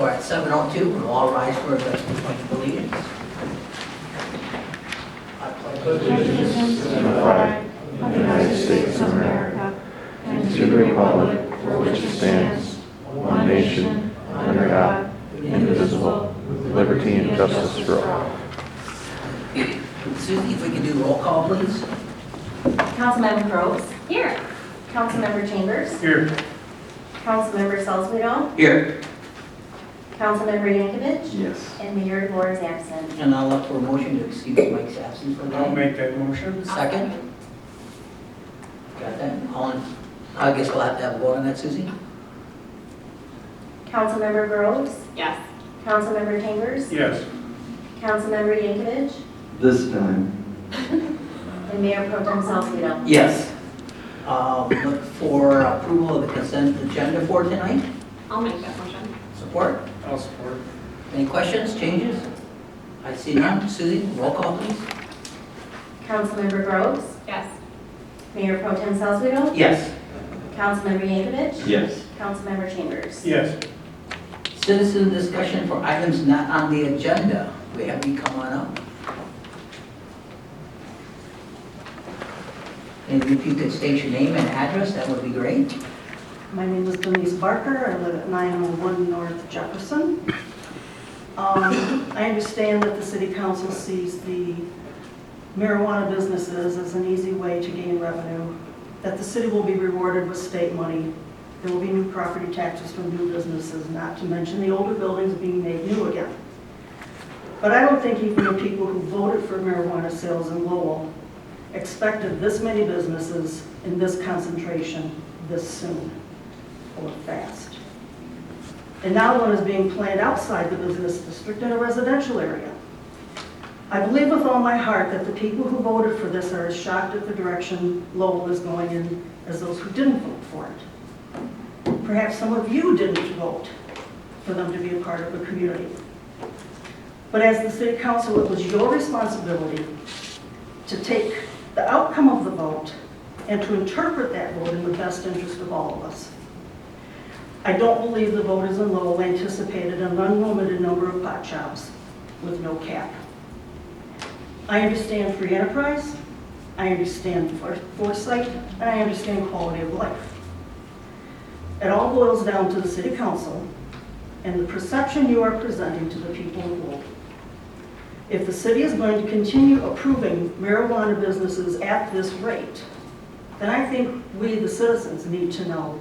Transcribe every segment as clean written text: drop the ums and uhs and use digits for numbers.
So at 7:02, we'll all rise for the pledge of allegiance. I pledge allegiance to the flag of the United States of America and to the republic for which it stands, one nation, under God, indivisible, with liberty and justice for all. Susie, if we can do roll call, please. Councilmember Groves. Here. Councilmember Chambers. Here. Councilmember Salzweedl. Here. Councilmember Yankovic. Yes. And Mayor DeBoer is absent. And I'll look for a motion to excuse Mike's absence for I'll that. make that motion. Second? Got that? I guess we'll have to have a vote on that, Susie? Councilmember Groves. Yes. Councilmember Chambers. Yes. Councilmember Yankovic. This time. And Mayor Pro Tem Salzweedl. Yes. Look for approval of the consent agenda for tonight. I'll make that motion. Support? I'll support. Any questions, changes? I see none. Susie, roll call, please. Councilmember Groves. Yes. Mayor Pro Tem Salzweedl. Yes. Councilmember Yankovic. Yes. Councilmember Chambers. Yes. Citizen discussion for items not on the agenda. We have you come on up. And if you could state your name and address, that would be great. My name is Denise Barker. I live at 901 North Jefferson. I understand that the City Council sees the marijuana businesses as an easy way to gain revenue, that the city will be rewarded with state money. There will be new property taxes from new businesses, not to mention the older buildings being made new again. But I don't think even the people who voted for marijuana sales in Lowell expected this many businesses in this concentration this soon or fast. And now one is being planned outside the business district in a residential area. I believe with all my heart that the people who voted for this are as shocked at the direction Lowell is going in as those who didn't vote for it. Perhaps some of you didn't vote for them to be a part of the community. But as the City Council, it was your responsibility to take the outcome of the vote and to interpret that vote in the best interest of all of us. I don't believe the voters in Lowell anticipated an unlimited number of pot shops with no cap. I understand free enterprise, I understand foresight, and I understand quality of life. It all boils down to the City Council and the perception you are presenting to the people of Lowell. If the city is going to continue approving marijuana businesses at this rate, then I think we, the citizens, need to know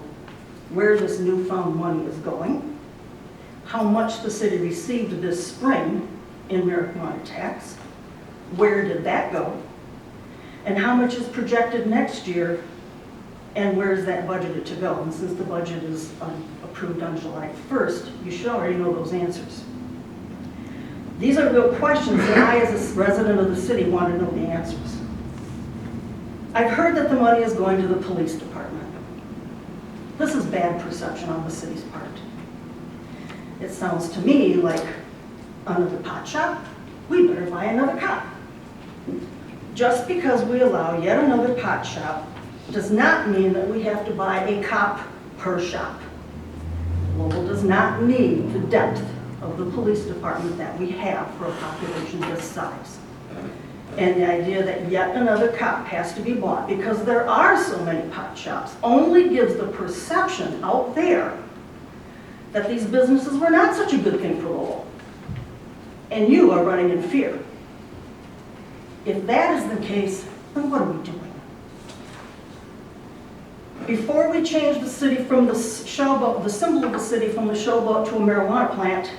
where this newfound money is going, how much the city received this spring in marijuana tax, where did that go, and how much is projected next year, and where is that budgeted to go? And since the budget is approved on July 1st, you should already know those answers. These are real questions that I, as a resident of the city, want to know the answers. I've heard that the money is going to the police department. This is bad perception on the city's part. It sounds to me like another pot shop, we better buy another cop. Just because we allow yet another pot shop does not mean that we have to buy a cop per shop. Lowell does not need the depth of the police department that we have for a population this size. And the idea that yet another cop has to be bought because there are so many pot shops only gives the perception out there that these businesses were not such a good thing for Lowell. And you are running in fear. If that is the case, then what are we doing? Before we change the city from the showboat, the symbol of the city from the showboat to a marijuana plant,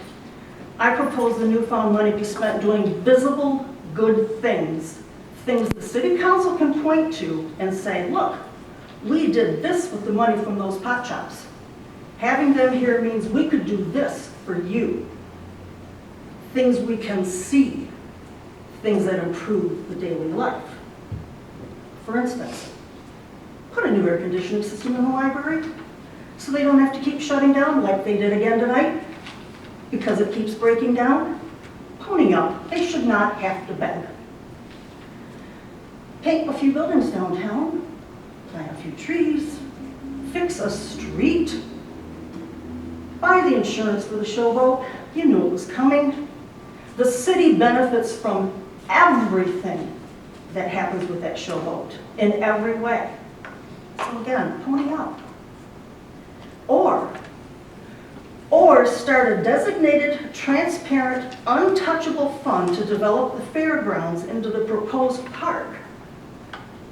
I propose the newfound money be spent doing visible, good things. Things the city council can point to and say, look, we did this with the money from those pot shops. Having them here means we could do this for you. Things we can see, things that improve the daily life. For instance, put a new air conditioning system in the library so they don't have to keep shutting down like they did again tonight because it keeps breaking down. Pony up, they should not have to beg. Paint a few buildings downtown, plant a few trees, fix a street. buy the insurance for the showboat. You knew it was coming. The city benefits from everything that happens with that showboat in every way. So again, pony up. Or start a designated, transparent, untouchable fund to develop the fairgrounds into the proposed park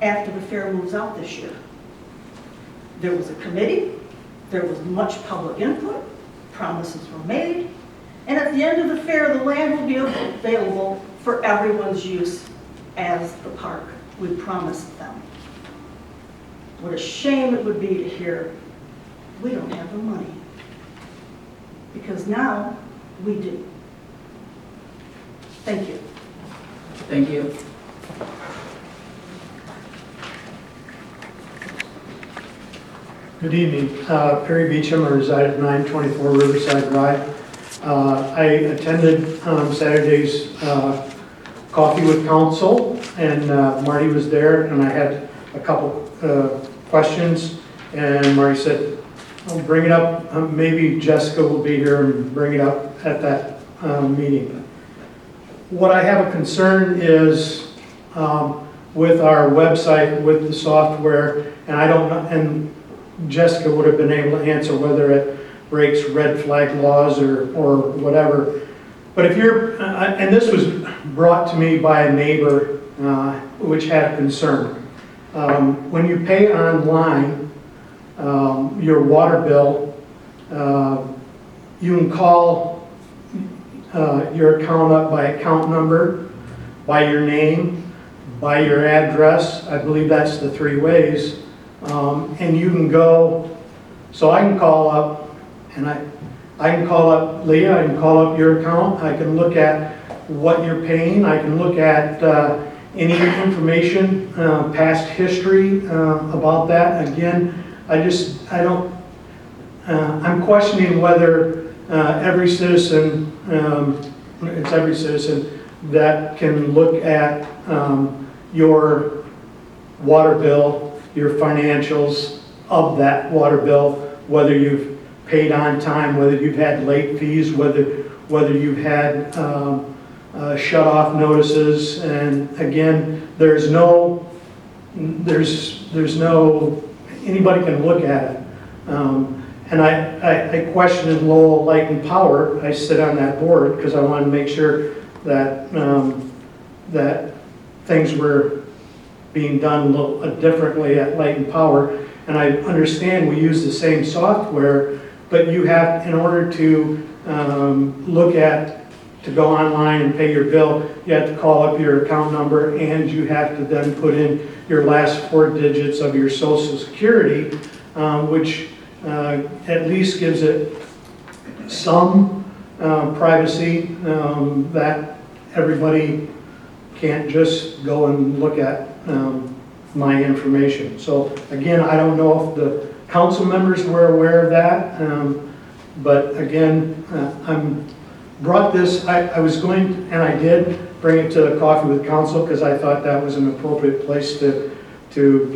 after the fair moves out this year. There was a committee, there was much public input, promises were made, and at the end of the fair, the land will be available for everyone's use as the park we promised them. What a shame it would be to hear, we don't have the money. Because now, we do. Thank you. Thank you. Good evening. Perry Beecham, I reside at 924 Riverside Drive. I attended Saturday's Coffee with Council, and Marty was there, and I had a couple questions, and Marty said, I'll bring it up, maybe Jessica will be here and bring it up at that meeting. What I have a concern is with our website, with the software, and I don't know, and Jessica would have been able to answer whether it breaks red flag laws or whatever. But if you're, and this was brought to me by a neighbor which had a concern. When you pay online, your water bill, you can call your account up by account number, by your name, by your address. I believe that's the three ways. And you can go, so I can call up, and I can call up Leah, I can call up your account, I can look at what you're paying, I can look at any information, past history about that. Again, I'm questioning whether every citizen, it's every citizen that can look at your water bill, your financials of that water bill, whether you've paid on time, whether you've had late fees, whether you've had shut-off notices. And again, there's no, anybody can look at it. And I questioned Lowell Light and Power. I sit on that board because I want to make sure that that things were being done a little differently at Light and Power. And I understand we use the same software, but you have, in order to to go online and pay your bill, you have to call up your account number, and you have to then put in your last 4 digits of your Social Security, which at least gives it some privacy that everybody can't just go and look at my information. So again, I don't know if the council members were aware of that, but again, I'm brought this, I was going, and I did bring it to the Coffee with Council because I thought that was an appropriate place to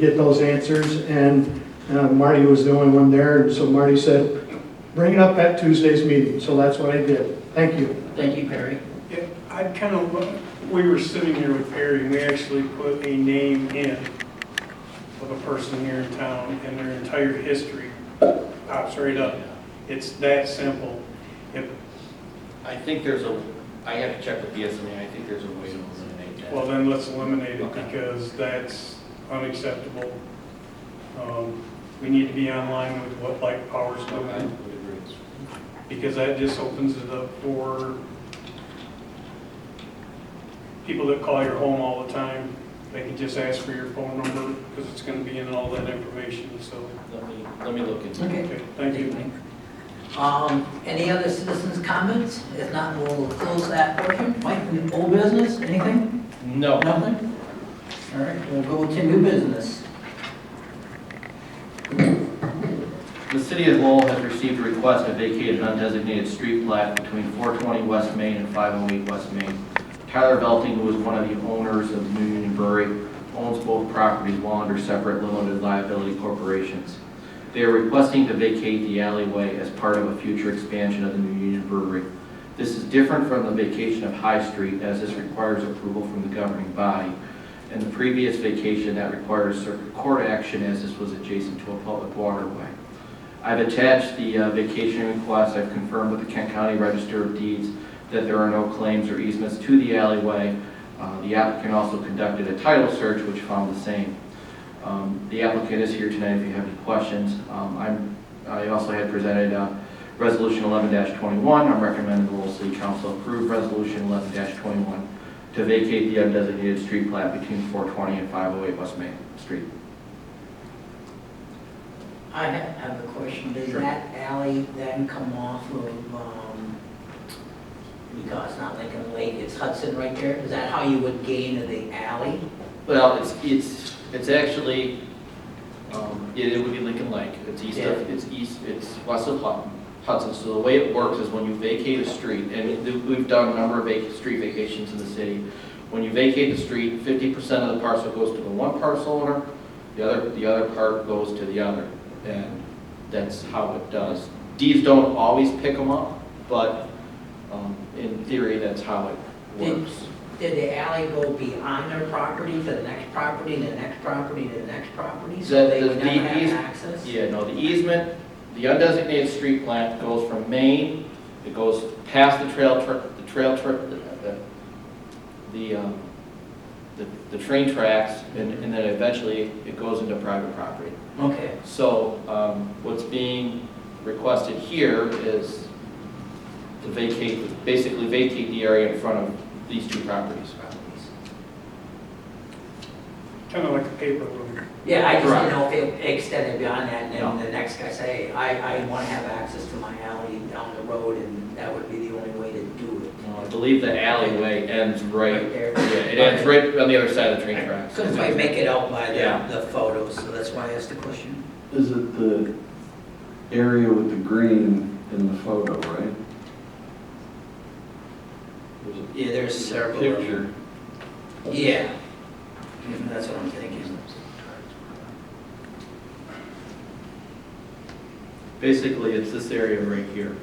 get those answers, and Marty was the only one there, and so Marty said, bring it up at Tuesday's meeting, so that's what I did. Thank you. Thank you, Perry. Yeah, we were sitting here with Perry, and we actually put a name in of a person here in town, and their entire history pops right up. It's that simple. I think I have to check with the SMA, I think there's a way to eliminate that. Well, then let's eliminate it, Okay. because that's unacceptable. We need to be online with what Light Power's I doing, would agree. because that just opens it up for people that call your home all the time. They can just ask for your phone number, because it's going to be in all that information, so. Let me look into it. Okay. Okay, thank you. Any other citizens' comments? If not, we'll close that portion. Mike, old business, anything? No. Nothing? All right, we'll go to new business. The city of Lowell has received a request to vacate an undesignated street plat between 420 West Main and 508 West Main. Tyler Velting, who is one of the owners of New Union Brewery, owns both properties while under separate limited liability corporations. They are requesting to vacate the alleyway as part of a future expansion of the new Union Brewery. This is different from the vacation of High Street, as this requires approval from the governing body, and the previous vacation that required circuit court action, as this was adjacent to a public waterway. I've attached the vacation request. I've confirmed with the Kent County Register of Deeds that there are no claims or easements to the alleyway. The applicant also conducted a title search, which found the same. The applicant is here tonight if you have any questions. I also had presented Resolution 11-21. I'm recommending the Lowell City Council approve Resolution 11-21 to vacate the undesignated street plat between 420 and 508 West Main Street. I have a question. Does Sure. that alley then come off of, because it's not Lincoln Lake, it's Hudson right there? Is that how you would gain to the alley? Well, it's actually, it would be Lincoln Lake. It's it's west of Hudson. So the way it works is when you vacate a street, and we've done a number of street vacations in the city. When you vacate the street, 50% of the parcel goes to the one parcel owner, the other part goes to the other. And that's how it does. Deeds don't always pick them up, but in theory, that's how it works. Did the alley go beyond their property to the next property, to the next property, to the next property? So they would never have access? Yeah, no, the easement, the undesignated street plat goes from Maine, it goes past the train tracks, and then eventually it goes into private property. Okay. So what's being requested here is to basically vacate the area in front of these two properties. Kind of like a paper road. Yeah, I just Correct. didn't know if it extended beyond that, and No. then the next guy say, I want to have access to my alley down the road, and that would be the only way to do it. I believe the alleyway ends right, Right there. yeah, it ends right on the other side of the train tracks. Couldn't quite make it out by Yeah. the photos, so that's why I asked the question. Is it the area with the green in the photo, right? There's a Yeah, there's several. picture. Yeah. That's what I'm thinking. Basically, it's this area right here.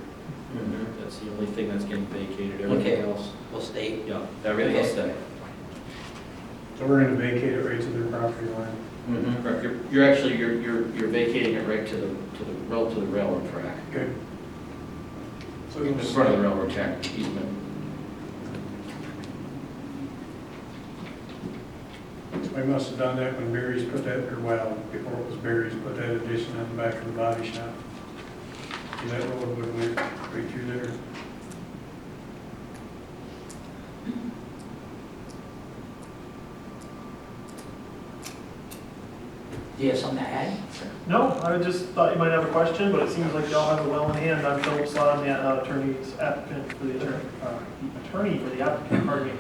Mhm. That's the only thing that's getting vacated. Okay. Everything else, We'll stay. yeah, everything will Okay. stay. So we're going to vacate it right to their property line. Mhm. Correct. You're actually, you're vacating it right to the railroad track. Good. So In it'll front of the railroad track easement. I must have done that when Barry's put that, or well, before it was Barry's, put that addition on the back of the body shop. See that road would went right through there. Do you have something to add? No, I just thought you might have a question, but it seems like y'all have it well in hand. I'm Philip Slot, the attorney's applicant for the attorney for the applicant, pardon me.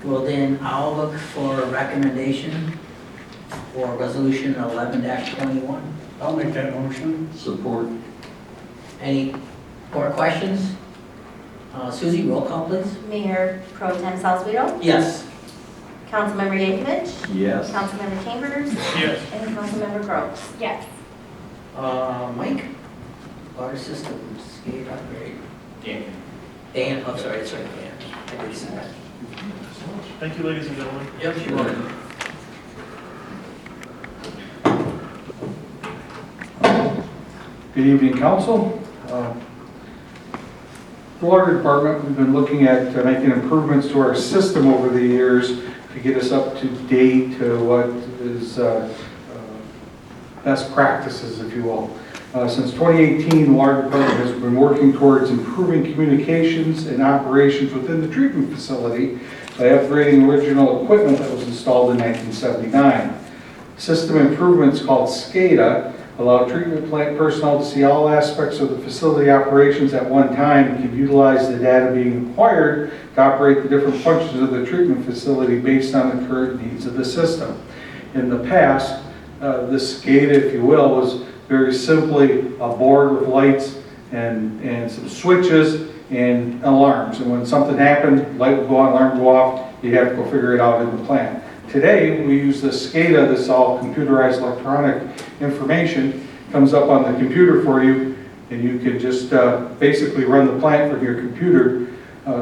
Well, then I'll look for a recommendation for resolution 11-21. I'll make that motion. Support. Any more questions? Susie, roll call, please. Mayor Pro Tem Salzweedl, Yes. Councilmember Yankovic, Yes. Councilmember Chambers, Yes. and Councilmember Groves. Yes. Mike? Water systems, skate upgrade. Dan. Dan, I'm sorry, it's right, Dan. I did see that. Thank you, ladies and gentlemen. Yep, you're welcome. Good evening, council. The water department, we've been looking at making improvements to our system over the years to get us up to date to what is best practices, if you will. Since 2018, the water department has been working towards improving communications and operations within the treatment facility by upgrading original equipment that was installed in 1979. System improvements called SCADA allow treatment plant personnel to see all aspects of the facility operations at one time and can utilize the data being acquired to operate the different functions of the treatment facility based on the current needs of the system. In the past, this SCADA, if you will, was very simply a board with lights and some switches and alarms. And when something happened, light would go on, alarm would go off, you'd have to go figure it out in the plant. Today, we use this SCADA, this all computerized electronic information, comes up on the computer for you, and you can just basically run the plant from your computer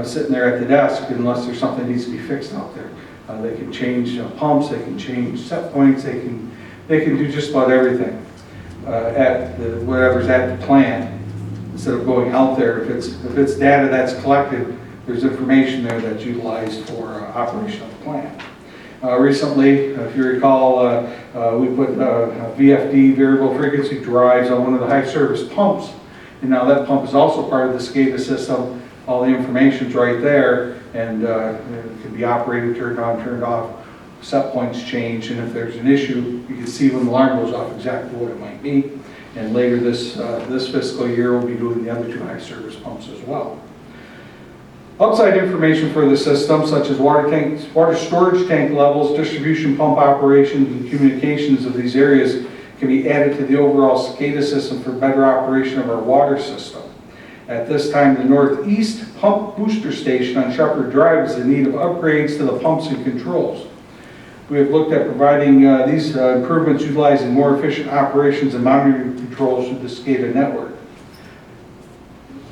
sitting there at the desk unless there's something that needs to be fixed out there. They can change pumps, they can change set points, they can do just about everything at whatever's at the plant instead of going out there. If it's data that's collected, there's information there that's utilized for operation of the plant. Recently, if you recall, we put VFD, variable frequency drives, on one of the high service pumps. And now that pump is also part of the SCADA system. All the information's right there, and it can be operated, turned on, turned off, set points change, and if there's an issue, you can see when the alarm goes off exactly what it might be. And later this fiscal year, we'll be doing the other 2 high service pumps as well. Outside information for the system, such as water storage tank levels, distribution pump operations, and communications of these areas can be added to the overall SCADA system for better operation of our water system. At this time, the northeast pump booster station on Shepard Drive is in need of upgrades to the pumps and controls. We have looked at providing these improvements utilizing more efficient operations and monitoring controls through the SCADA network.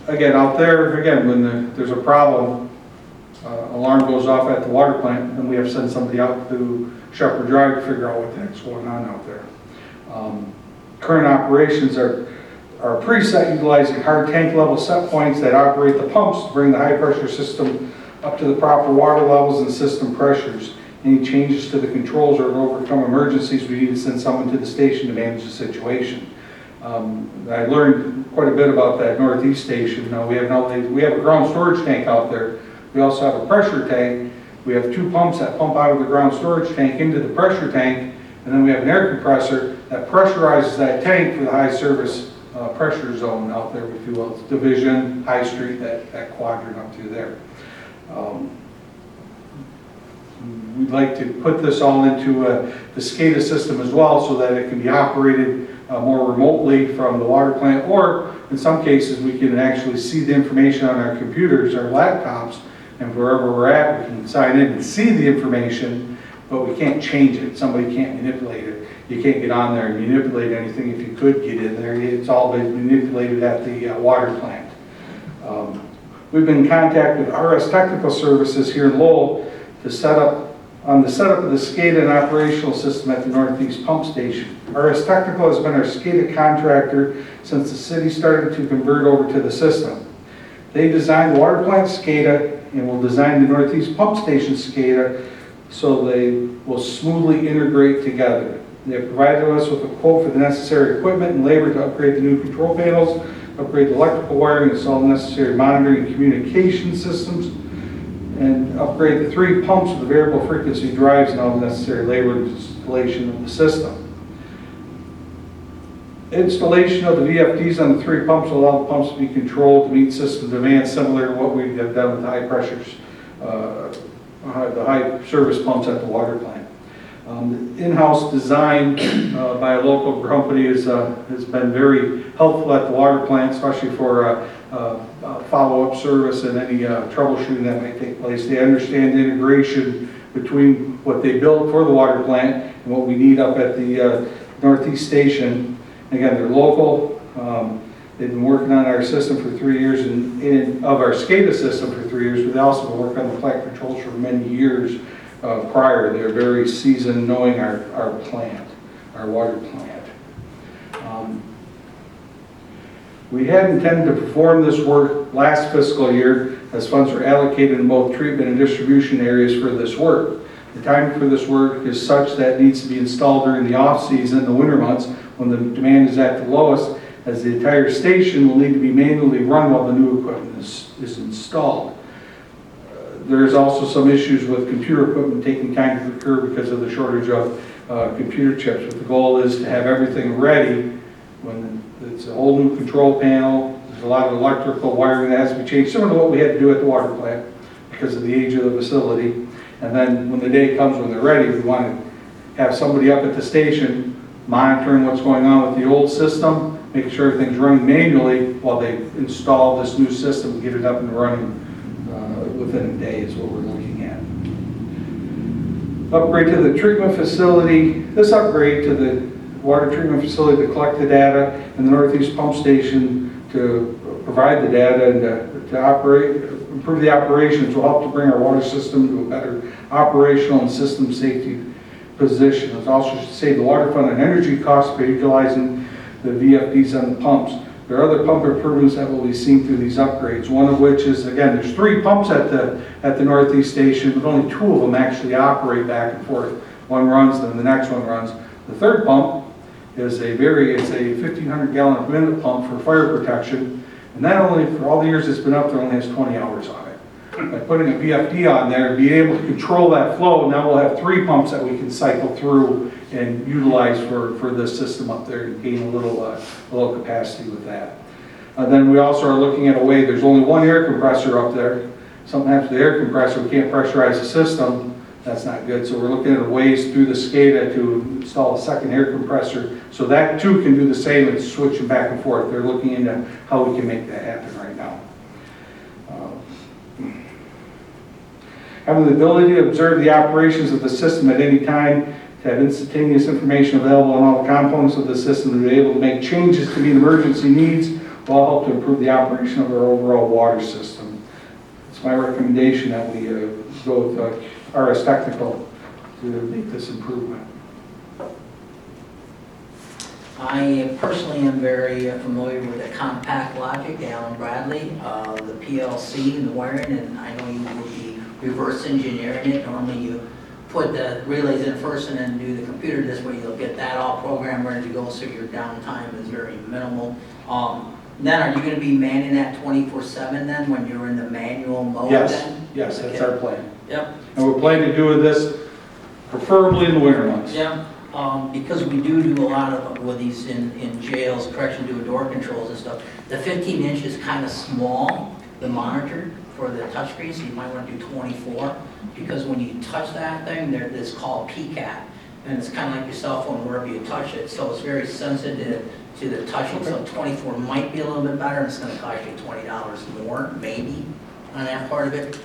Again, out there, when there's a problem, alarm goes off at the water plant, and we have to send somebody out to Shepard Drive to figure out what the heck's going on out there. Current operations are preset utilizing hard tank level set points that operate the pumps to bring the high pressure system up to the proper water levels and system pressures. Any changes to the controls or to overcome emergencies, we need to send someone to the station to manage the situation. I learned quite a bit about that northeast station. We have a ground storage tank out there. We also have a pressure tank. We have 2 pumps that pump out of the ground storage tank into the pressure tank, and then we have an air compressor that pressurizes that tank for the high service pressure zone out there, if you will. It's Division, High Street, that quadrant up through there. We'd like to put this all into the SCADA system as well so that it can be operated more remotely from the water plant, or in some cases we can actually see the information on our computers, our laptops, and wherever we're at we can sign in and see the information, but we can't change it. Somebody can't manipulate it. You can't get on there and manipulate anything. If you could get in there, it's all been manipulated at the water plant. We've been in contact with RS Technical Services here in Lowell to set up of the SCADA and operational system at the Northeast Pump Station. RS Technical has been our SCADA contractor since the city started to convert over to the system. They designed the water plant SCADA and will design the Northeast Pump Station SCADA so they will smoothly integrate together. They have provided us with a quote for the necessary equipment and labor to upgrade the new control panels, upgrade the electrical wiring, install the necessary monitoring and communication systems, and upgrade the 3 pumps with the variable frequency drives and all the necessary labor and installation of the system. Installation of the VFDs on the 3 pumps will allow the pumps to be controlled to meet system demands, similar to what we have done with the high pressures, the high service pumps at the water plant. The in-house design by a local company has been very helpful at the water plant, especially for follow-up service and any troubleshooting that may take place. They understand the integration between what they built for the water plant and what we need up at the Northeast Station. Again, they're local. They've been working on our system for 3 years and of our SCADA system for 3 years, but they also been working on the plant controls for many years prior. They're very seasoned knowing our plant, our water plant. We had intended to perform this work last fiscal year as funds were allocated in both treatment and distribution areas for this work. The timing for this work is such that it needs to be installed during the off-season, the winter months, when the demand is at the lowest, as the entire station will need to be manually run while the new equipment is installed. There's also some issues with computer equipment taking time to procure because of the shortage of computer chips, but the goal is to have everything ready when it's a whole new control panel. There's a lot of electrical wiring that has to be changed, similar to what we had to do at the water plant because of the age of the facility. And then when the day comes when they're ready, we want to have somebody up at the station monitoring what's going on with the old system, making sure everything's running manually while they install this new system and get it up and running within a day is what we're looking at. Upgrade to the treatment facility. This upgrade to the water treatment facility to collect the data and the Northeast Pump Station to provide the data and to operate, improve the operations will help to bring our water system to a better operational and system safety position. It also should save the water fund on energy costs by utilizing the VFDs on the pumps. There are other pump improvements that will be seen through these upgrades, one of which is, again, there's 3 pumps at the Northeast Station, but only 2 of them actually operate back and forth. One runs, then the next one runs. The third pump is it's a 1,500 gallon per minute pump for fire protection, and that only, for all the years it's been up there, only has 20 hours on it. By putting a VFD on there, being able to control that flow, now we'll have 3 pumps that we can cycle through and utilize for this system up there and gain a little capacity with that. Then we also are looking at a way, there's only 1 air compressor up there. Something happens to the air compressor, we can't pressurize the system. That's not good. So we're looking at ways through the SCADA to install a 2nd air compressor so that too can do the same and switching back and forth. They're looking into how we can make that happen right now. Having the ability to observe the operations of the system at any time, to have instantaneous information available on all the components of the system, to be able to make changes to meet emergency needs will all help to improve the operation of our overall water system. It's my recommendation that we go with RS Technical to make this improvement. I personally am very familiar with the compact logic, Allen Bradley, the PLC and the wiring, and I know you will be reverse engineering it. Normally you put the relays in first and then do the computer. This way you'll get that all programmed ready to go, so your downtime is very minimal. Then are you going to be manning that 24/7 then when you're in the manual mode? Yes, then? yes, that's our plan. Yep. And we're planning to do this preferably in the winter months. Yeah, because we do a lot of with these in jails, correction, do door controls and stuff. The 15 inch is kind of small, the monitor for the touchscreen, so you might want to do 24, because when you touch that thing, it's called PCAT, and it's kind of like your cell phone wherever you touch it, so it's very sensitive to the touching. So 24 might be a little bit better, and it's going to cost you $20 more, maybe, on that part of it.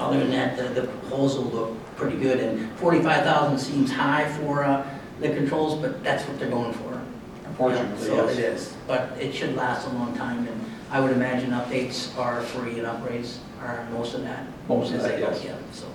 Other than that, the proposal looked pretty good, and 45,000 seems high for the controls, but that's what they're going for. Unfortunately, So yes. it is, but it should last a long time, and I would imagine updates are free and upgrades are most of that. Most of as that, they go, yes. yeah, so.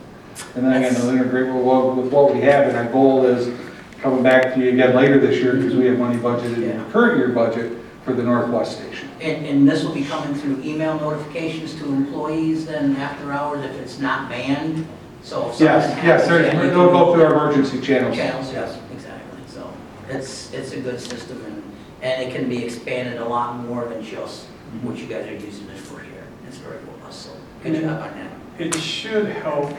And then again, it'll integrate with what we have, and our goal is coming back to you again later this year, because we have money budgeted in the current year budget for the Northwest Station. And this will be coming through email notifications to employees then after hours if it's not banned? So if something Yes, happens, then you they'll can- go through our emergency channels. Channels, yes, exactly. So it's a good system, and it can be expanded a lot more than just what you guys are using it for here. It's very robust, so good job on that. It should help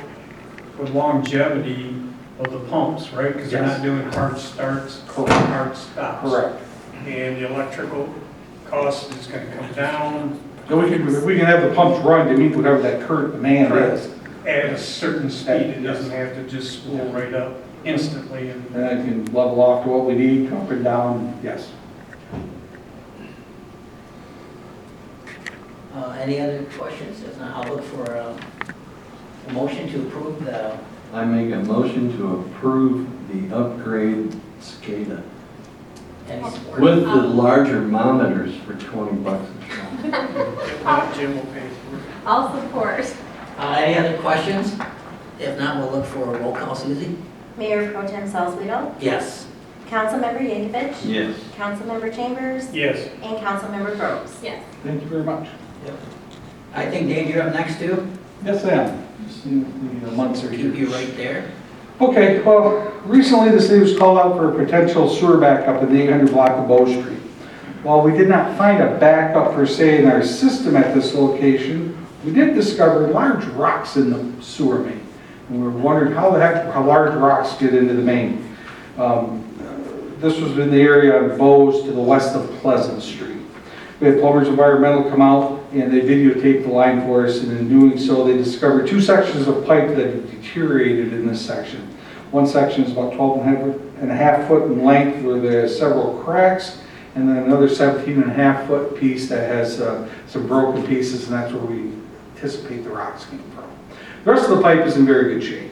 with longevity of the pumps, right? Because they're Yes. not doing hard starts, Correct. hard stops. Correct. And the electrical cost is going to come down So we can have the pumps run to meet whatever that current demand is. at a certain speed. It doesn't have to just spool right up instantly. And then it can level off to what we need, up and down, yes. Any other questions? If not, I'll look for a motion to approve the, I make a motion to approve the upgrade SCADA any support. with the larger monitors for $20 a shot. If not, Jim will pay for it. I'll support. Any other questions? If not, we'll look for a roll call, Susie. Mayor Pro Tem Salzweedl, Yes. Councilmember Yankovic, Yes. Councilmember Chambers, Yes. and Councilmember Groves. Yes. Thank you very much. I think, Dave, you're up next too. Yes, I am. Just in the months or Keep you right there. Okay, well, recently the city was called out for a potential sewer backup in the 800 block of Bow Street. While we did not find a backup per se in our system at this location, we did discover large rocks in the sewer main. And we were wondering how large rocks get into the main. This was in the area of Bowes to the west of Pleasant Street. We had Plumbers Environmental come out and they videotaped the line for us, and in doing so they discovered 2 sections of pipe that had deteriorated in this section. One section is about 12.5 foot in length where there are several cracks, and then another 17.5 foot piece that has some broken pieces, and that's where we anticipate the rocks came from. The rest of the pipe is in very good shape.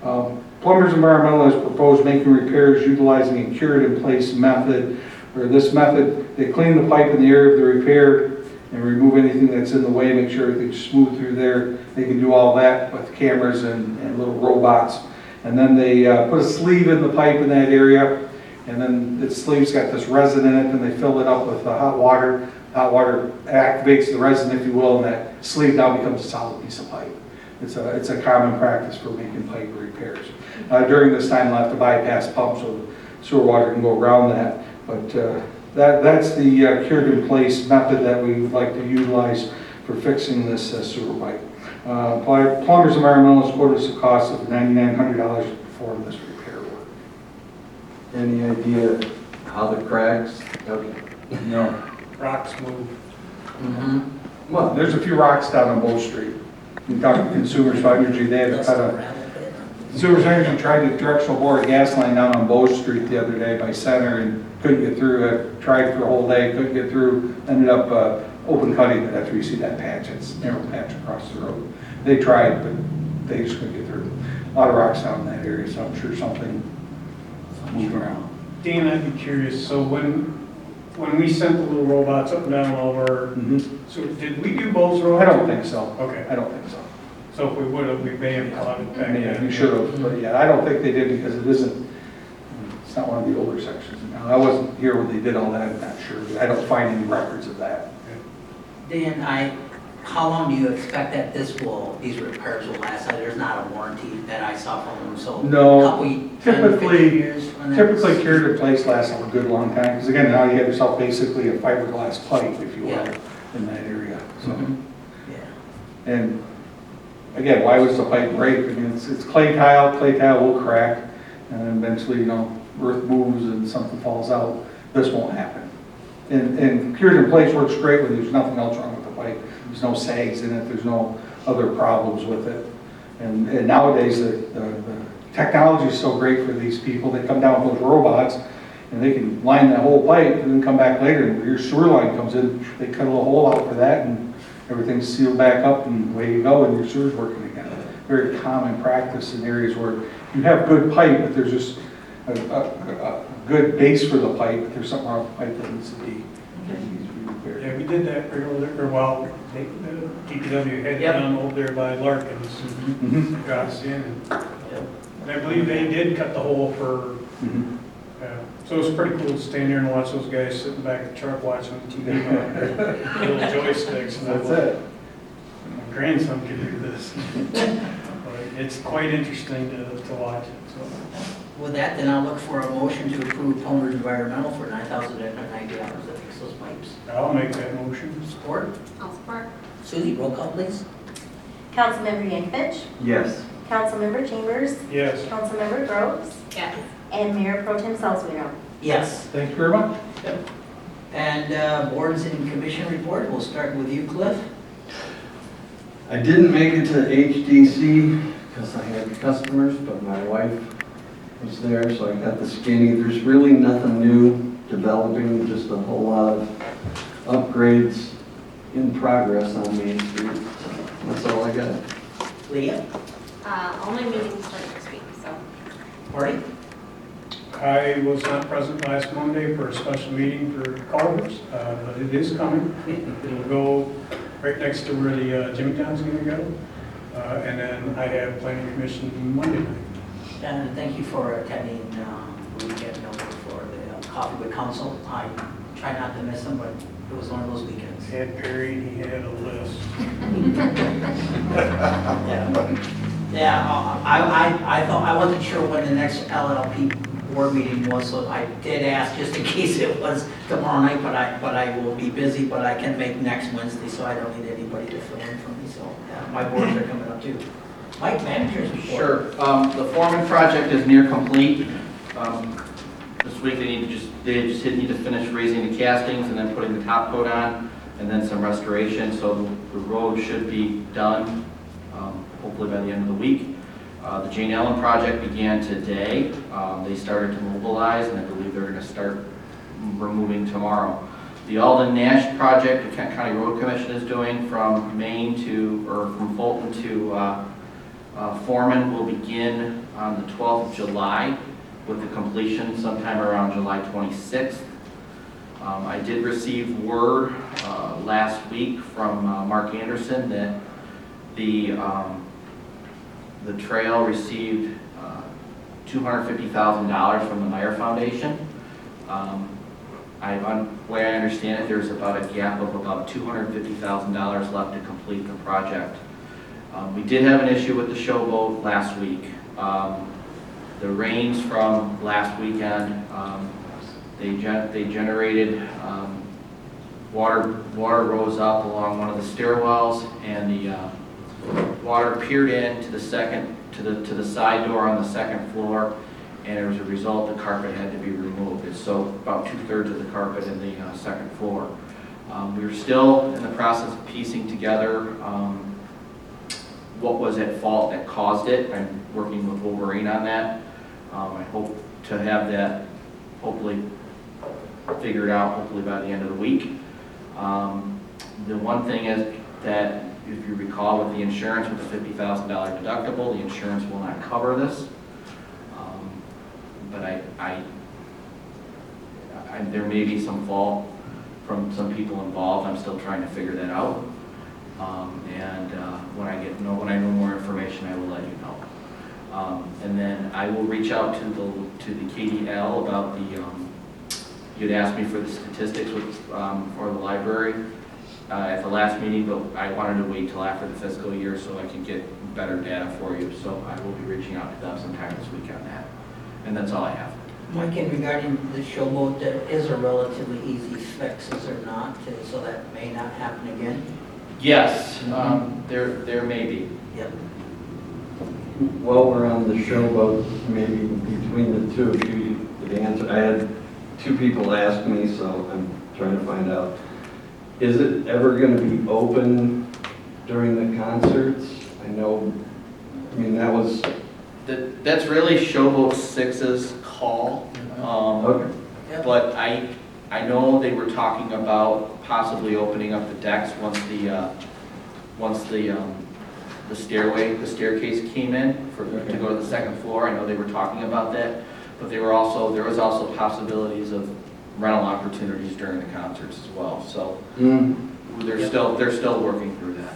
Plumbers Environmental has proposed making repairs utilizing a cured-in-place method. Or this method, they clean the pipe in the area of the repair and remove anything that's in the way, make sure everything's smooth through there. They can do all that with cameras and little robots. And then they put a sleeve in the pipe in that area, and then the sleeve's got this resin in it, and they fill it up with hot water. Hot water activates the resin, if you will, and that sleeve now becomes a solid piece of pipe. It's a common practice for making pipe repairs. During this time, they'll have to bypass pumps so the sewer water can go around that. But that's the cured-in-place method that we would like to utilize for fixing this sewer pipe. Plumbers Environmental has quoted us a cost of $9,900 for this repair work. Any idea how the cracks? No. Rocks move. Mm-hmm. Well, there's a few rocks down on Bow Street. We talked to Consumers for Energy, they had to cut a, Consumers Energy tried to directional bore a gas line down on Bow Street the other day by Center and couldn't get through. Tried for a whole day, couldn't get through, ended up open cutting it after you see that patch, it's a narrow patch across the road. They tried, but they just couldn't get through. A lot of rocks down in that area, so I'm sure something moved around. Dan, I'd be curious, so when we sent the little robots up and down all over, so did we do Bowles Road? I don't think so. Okay. I don't think so. So if we would have, we may have caught it back Yeah, then. you should have, but yeah, I don't think they did because it's not one of the older sections. Now, I wasn't here when they did all that, I'm not sure. I don't find any records of that. Dan, how long do you expect that these repairs will last? There's not a warranty that I saw from them, so. No, a couple, 10, 15 years on that? Typically cured in place lasts a good long time, because again, now you have yourself basically a fiberglass pipe, if you will, Yeah. in that area. So, Mhm. Yeah. and again, why was the pipe break? I mean, it's clay tile will crack, and then eventually, earth moves and something falls out. This won't happen. And cured in place works great when there's nothing else wrong with the pipe. There's no sags in it, there's no other problems with it. And nowadays, the technology is so great for these people. They come down with those robots, and they can line that whole pipe, and then come back later, and your sewer line comes in, they cut a little hole out for that, and everything's sealed back up, and away you go, and your sewer's working again. Very common practice in areas where you have good pipe, but there's just a good base for the pipe, but there's something wrong with the pipe that needs to be repaired. Yeah, we did that earlier, DPW had Yep. done over there by Larkins. Mhm. Got us in, and I believe they did cut the hole for, Mhm. so it was pretty cool to stand there and watch those guys sitting back at the truck watching TV on their little joysticks. And That's it. My grandson could do this. But it's quite interesting to watch it, so. With that, then I'll look for a motion to approve Palmer's Environmental for $9,990 to fix those pipes. I'll make that motion. Support? I'll support. Suzie, roll call, please. Councilmember Yankovic, Yes. Councilmember Chambers, Yes. Councilmember Groves, Yes. and Mayor Pro Tem Salzweedl. Yes. Thank you very much. And boards and commission report, we'll start with you, Cliff. I didn't make it to HDC because I had customers, but my wife was there, so I got the skinny. There's really nothing new developing, just a whole lot of upgrades in progress on Main Street. So that's all I got. Leah. Only meetings start next week, so. Marty. I was not present last Monday for a special meeting for Culvers, but it is coming. It'll go right next to where the Jimmytown's gonna go. And then I have planning commission Monday night. And thank you for attending the weekend for the Coffee with Council. I try not to miss them, but it was one of those weekends. He had Perry, and he had a list. Yeah, I thought, I wasn't sure when the next LLP board meeting was, so I did ask just in case it was tomorrow night, but I will be busy, but I can make next Wednesday, so I don't need anybody to fill in for me, so yeah, my boards are coming up too. Mike, managers report. Sure. The Foreman project is near complete. This week they just need to finish raising the castings and then putting the top coat on, and then some restoration, so the road should be done, hopefully by the end of the week. The Jane Ellen project began today. They started to mobilize, and I believe they're going to start removing tomorrow. The Alden Nash project, the Kent County Road Commission is doing from Maine to, or from Fulton to Foreman will begin on the 12th of July with the completion sometime around July 26th. I did receive word last week from Mark Anderson that the trail received $250,000 from the Meyer Foundation. The way I understand it, there's about a gap of about $250,000 left to complete the project. We did have an issue with the showboat last week. The rains from last weekend, they generated water rose up along one of the stairwells, and the water peered in to the side door on the second floor, and as a result, the carpet had to be removed. So about 2/3 of the carpet in the second floor. We're still in the process of piecing together what was at fault that caused it. I'm working with Wolverine on that. I hope to have that hopefully figured out hopefully by the end of the week. The one thing is that if you recall with the insurance, with the $50,000 deductible, the insurance will not cover this. But there may be some fault from some people involved. I'm still trying to figure that out. When I know more information, I will let you know. And then I will reach out to the KDL about the. You'd asked me for the statistics for the library at the last meeting, but I wanted to wait till after the fiscal year so I can get better data for you. So I will be reaching out to them sometime this week on that. And that's all I have. Mike, in regarding the showboat, there is a relatively easy fix, is there not? So that may not happen again? Yes, there may be. Yep. While we're on the showboat, maybe between the two of you could answer. I had two people ask me, so I'm trying to find out. Is it ever going to be open during the concerts? That was... That's really Showboat 6's call. Okay. But I know they were talking about possibly opening up the decks once the staircase came in to go to the second floor. I know they were talking about that, but there was also possibilities of rental opportunities during the concerts as well. So they're still working through that.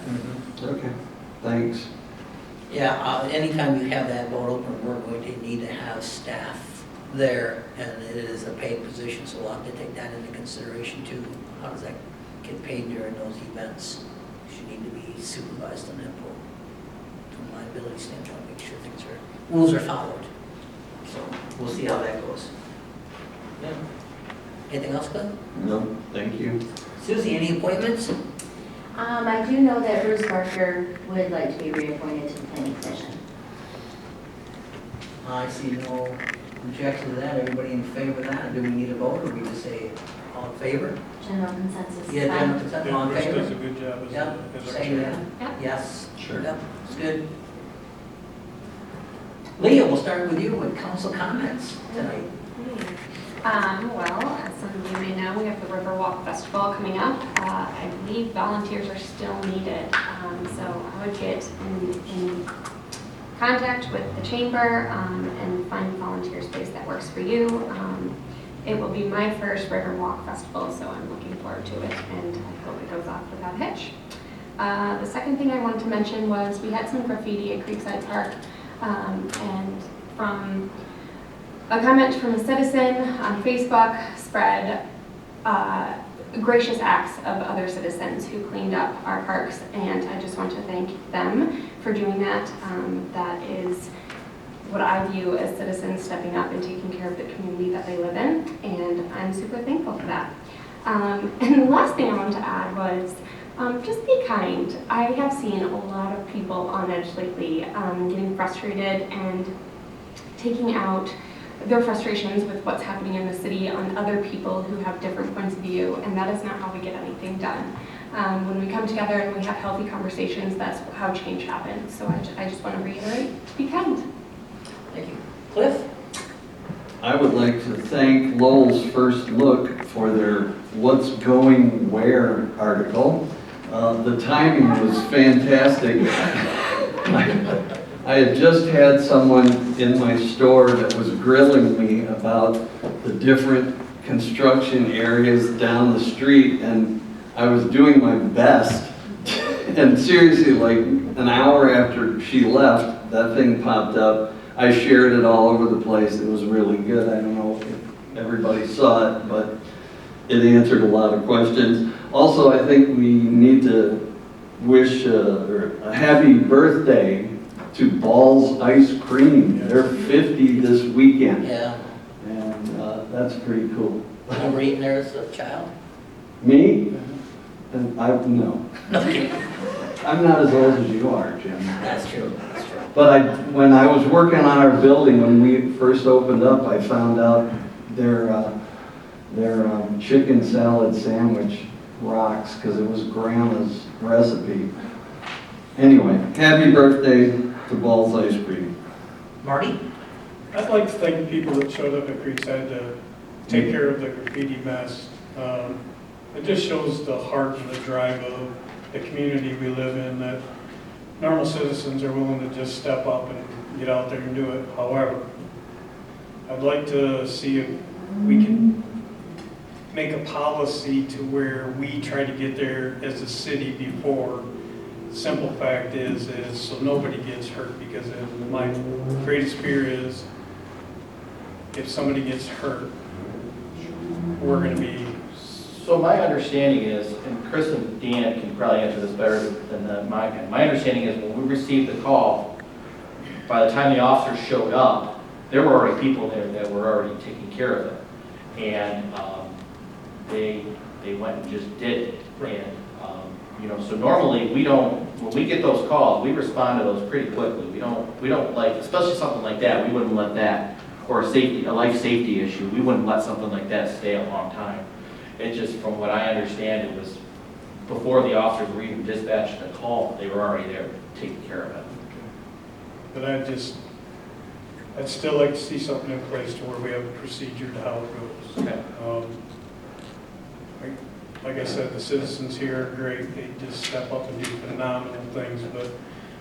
Okay, thanks. Yeah, anytime you have that boat open, we're going to need to have staff there, and it is a paid position, so we'll have to take that into consideration too. How does that get paid during those events? Should need to be supervised on that boat from a liability standpoint, make sure rules are followed. So we'll see how that goes. Yeah. Anything else, Glenn? No, thank you. Susie, any appointments? I do know that Bruce Barker would like to be reappointed to the planning commission. I see no objection to that. Everybody in favor of that? Do we need a vote, or we just say all in favor? General consensus is Yeah, fine. general consensus, all in Bruce favor? does a good job Yep, as our say chair. yeah. Yes. Sure. Yep, it's good. Leah, we'll start with you with council comments tonight. Well, as some of you may know, we have the Riverwalk Festival coming up. I believe volunteers are still needed, so I would get in contact with the chamber and find a volunteer space that works for you. It will be my first Riverwalk Festival, so I'm looking forward to it, and I hope it goes off without a hitch. The second thing I wanted to mention was we had some graffiti at Creekside Park, and from a comment from a citizen on Facebook spread gracious acts of other citizens who cleaned up our parks, and I just want to thank them for doing that. That is what I view as citizens stepping up and taking care of the community that they live in, and I'm super thankful for that. And the last thing I wanted to add was just be kind. I have seen a lot of people on edge lately, getting frustrated and taking out their frustrations with what's happening in the city on other people who have different points of view, and that is not how we get anything done. When we come together and we have healthy conversations, that's how change happens. So I just want to reiterate, be kind. Thank you. Cliff? I would like to thank Lowell's First Look for their What's Going Where article. The timing was fantastic. I had just had someone in my store that was grilling me about the different construction areas down the street, and I was doing my best. And seriously, like an hour after she left, that thing popped up. I shared it all over the place. It was really good. I don't know if everybody saw it, but it answered a lot of questions. Also, I think we need to wish a happy birthday to Ball's Ice Cream. They're 50 this weekend, Yeah. and that's pretty cool. You were eating there as a child? Me? And no. Okay. I'm not as old as you are, Jim. That's true, that's true. But when I was working on our building, when we first opened up, I found out their chicken salad sandwich rocks, because it was Grandma's recipe. Anyway, happy birthday to Ball's Ice Cream. Marty? I'd like to thank the people that showed up at Creekside to take care of the graffiti mess. It just shows the heart and the drive of the community we live in, that normal citizens are willing to just step up and get out there and do it. However, I'd like to see if we can make a policy to where we try to get there as a city before. Simple fact is so nobody gets hurt, because my greatest fear is if somebody gets hurt, we're going to be. So my understanding is, and Chris and Dan can probably answer this better than my guy. My understanding is when we received the call, by the time the officers showed up, there were already people there that were already taking care of it. And they went and just did it. And, so normally we don't, when we get those calls, we respond to those pretty quickly. We don't like, especially something like that, we wouldn't let that, or a life safety issue, we wouldn't let something like that stay a long time. It just, from what I understand, it was before the officers were even dispatched the call, they were already there taking care of it. But I'd still like to see something in place to where we have a procedure to how it goes. Okay. Like I said, the citizens here are great. They just step up and do phenomenal things, but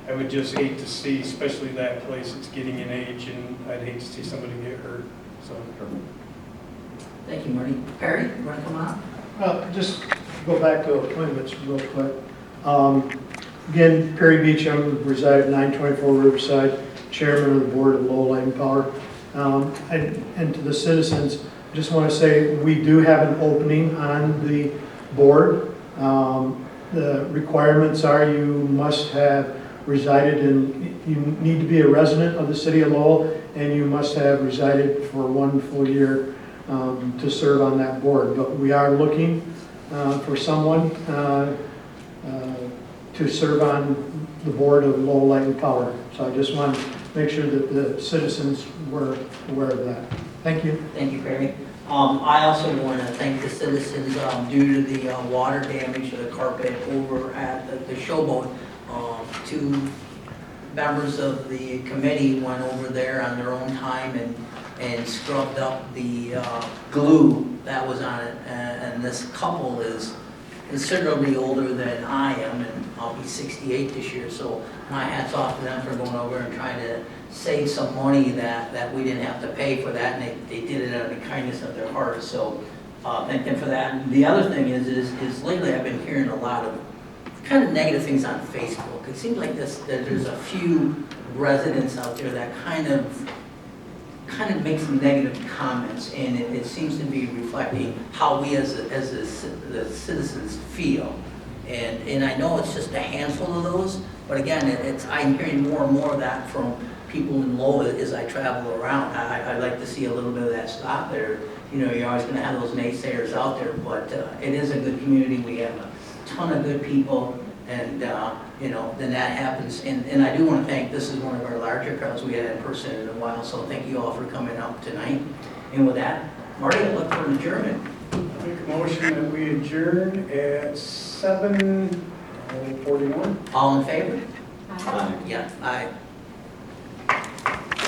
I would just hate to see, especially that place, it's getting in age, and I'd hate to see somebody get hurt, so. Thank you, Marty. Perry, you want to come on? Just go back to appointments real quick. Again, Perry Beecham, reside at 924 Riverside, chairman of the board of Lowell Light and Power. And to the citizens, just want to say we do have an opening on the board. The requirements are you must have resided in, you need to be a resident of the city of Lowell, and you must have resided for 1 full year to serve on that board. But we are looking for someone to serve on the board of Lowell Light and Power. So I just want to make sure that the citizens were aware of that. Thank you. Thank you, Perry. I also want to thank the citizens due to the water damage of the carpet over at the Showboat. 2 members of the committee went over there on their own time and scrubbed up the glue that was on it. And this couple is considerably older than I am, and I'll be 68 this year. So my hat's off to them for going over and trying to save some money that we didn't have to pay for that, and they did it out of the kindness of their heart. So thank them for that. And the other thing is lately I've been hearing a lot of kind of negative things on Facebook. It seems like that there's a few residents out there that kind of make some negative comments, and it seems to be reflecting how we as the citizens feel. And I know it's just a handful of those, but again, I'm hearing more and more of that from people in Lowell as I travel around. I like to see a little bit of that stop there. You're always going to have those naysayers out there, but it is a good community. We have a ton of good people, and then that happens. And I do want to thank, this is one of our larger crowds we had in person in a while, so thank you all for coming out tonight. And with that, Marty, I look for an adjournment. I make a motion that we adjourn at 7:41. All in favor? Aye. Yeah, aye.